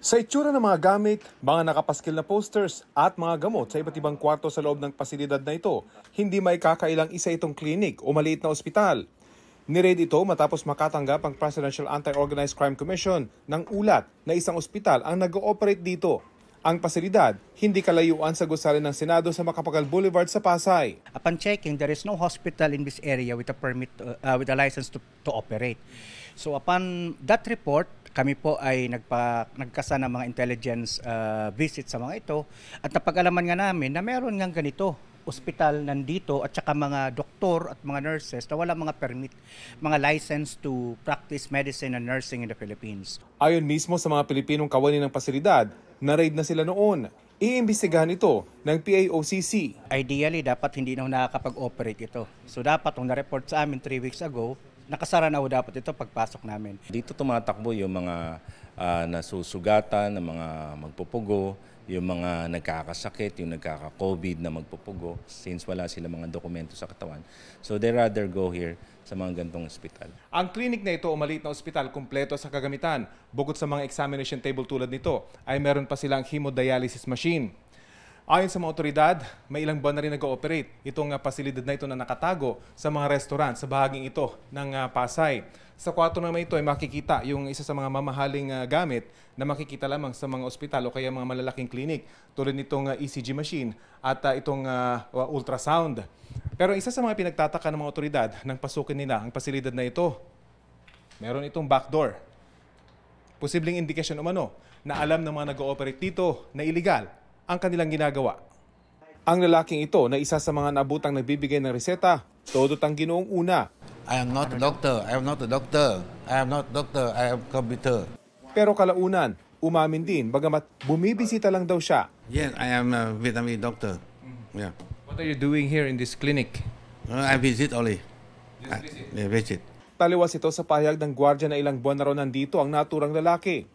Sa itsura ng mga gamit, mga nakapaskil na posters at mga gamot sa iba't ibang kwarto sa loob ng pasilidad na ito, hindi may kakailang isa itong klinik o maliit na ospital. Nireid ito matapos makatanggap ang Presidential Anti-Organized Crime Commission ng ulat na isang ospital ang nag-ooperate dito. Ang pasilidad, hindi kalayuan sa gusali ng Senado sa Macapagal Boulevard sa Pasay. Upon checking, there is no hospital in this area with a permit, with a license to operate. So upon that report, kami po ay nagkasa ng mga intelligence visit sa mga ito at napag-alaman nga namin na meron nga ganito, ospital nandito at saka mga doktor at mga nurses na wala mga permit, mga license to practice medicine and nursing in the Philippines. Ayon mismo sa mga Pilipinong kawani ng pasilidad, na-raid na sila noon. Iimbestigahan ito ng PAOCC. Ideally, dapat hindi na nakakapag-operate ito. So dapat kung na-report sa amin 3 weeks ago, nakasara na dapat ito pagpasok namin. Dito tumatakbo yung mga nasusugatan, ng mga magpupugo, yung mga nagkakasakit, yung nagkaka-COVID na magpupugo since wala sila mga dokumento sa katawan. So they rather go here sa mga gantong ospital. Ang klinik na ito o maliit na ospital kumpleto sa kagamitan. Bukod sa mga examination table tulad nito, ay meron pa silang hemodialysis machine. Ayon sa mga otoridad, may ilang buwan na rin nag-ooperate itong pasilidad na ito na nakatago sa mga restaurant sa bahaging ito ng Pasay. Sa kwarto naman ito ay makikita yung isa sa mga mamahaling gamit na makikita lamang sa mga ospital o kaya mga malalaking klinik tulad nitong ECG machine at itong ultrasound. Pero isa sa mga pinagtataka ng mga otoridad nang pasukin nila ang pasilidad na ito, meron itong backdoor. Posibleng indikasyon umano na alam ng mga nag-ooperate dito na illegal ang kanilang ginagawa. Ang lalaking ito na isa sa mga nabutang nagbibigay ng reseta, todo tang ginoong una. I am not a doctor. I am not a doctor. I am not a doctor. I am computer. Pero kalaunan, umamin din bagamat bumibisita lang daw siya. Yes, I am a vitamin doctor. Yeah. What are you doing here in this clinic? I visit only. Visit. Taliwas ito sa pahayag ng gwardiya na ilang buwan na raw nandito ang naturang lalaki.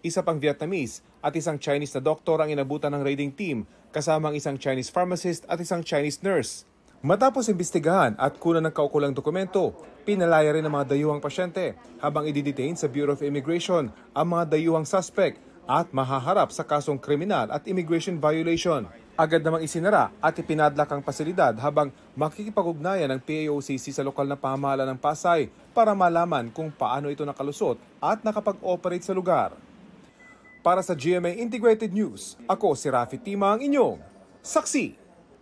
Isa pang Vietnamese at isang Chinese na doktor ang inabutan ng raiding team kasama ang isang Chinese pharmacist at isang Chinese nurse. Matapos imbestigahan at kunan ng kaukulang dokumento, pinalaya rin ang mga dayuhang pasyente habang i-detain sa Bureau of Immigration ang mga dayuhang suspect at mahaharap sa kasong kriminal at immigration violation. Agad namang isinara at ipinadlak ang pasilidad habang makikipag-ugnayan ng PAOCC sa lokal na pamahalaan ng Pasay para malaman kung paano ito nakalusot at nakapag-operate sa lugar. Para sa GMA Integrated News, ako si Rafi Tima ang inyong saksi.